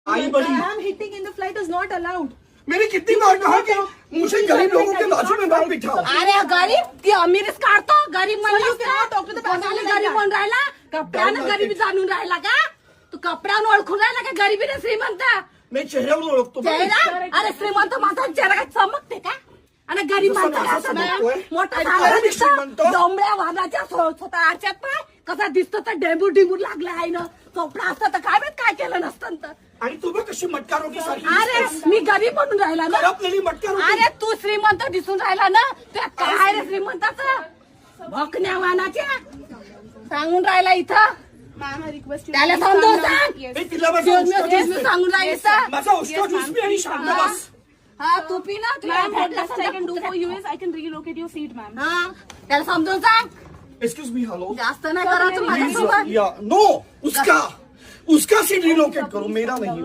आई बड़ी Ma'am, hitting in the flight is not allowed. मैंने कितनी बार कहा कि मुझे गरीब लोगों के बाजू में मत बिठाओ. अरे गरीब ती अमीरच काढतो गरीब you cannot talk to the passenger like गरीब that. म्हणून राहिला कपड्यानं गरीबी जाणून राहिला का तू कपड्यानं ओळखून राहिला का गरीबीने श्रीमंत मैं चेहऱ्यावर ओळखतो. चेहरा अरे श्रीमंत माझा चेहरा काय चमकते का आणि गरीब जसं माणसाला माझा असं चमकतोय. नाही. मोठा आणि झाला मी श्रीमंत. दिसतो डोंबळ्या वाहनाच्या स्वतःच्यात पाय कसा दिसतो तर डेंबूर डिंबूर लागला आहे ना कपडा असतं तर काय माहित काय केलं नसतं तर आणि तू बघ कशी मटका रोटी सारखी अरे दिसतेस. मी गरीब म्हणून राहिला ना करपलेली मटका रोटी. अरे तू श्रीमंत दिसून राहिला ना तुला काय रे श्रीमंताचं भोकण्या वाहनाच्या सांगून राहिला इथं Ma'am, I request you. त्याला to समजावून calm down. सांग. Yes. मी तिला माझा उस्का ज्यूस दे. सांगून राहिली तर माझा उस्का ज्यूस पी आणि शांत बस. हा तू पी ना तुला Ma'am, what best I can do भेटला for you is I can relocate your seat, ma'am. हा त्याला समजावून सांग एक्सक्यूज मी हॅलो जास्त नाही करायचं प्लीज माझ्यासोबत या नो उसका सीट रिलोकेट करो मेरा नहीं.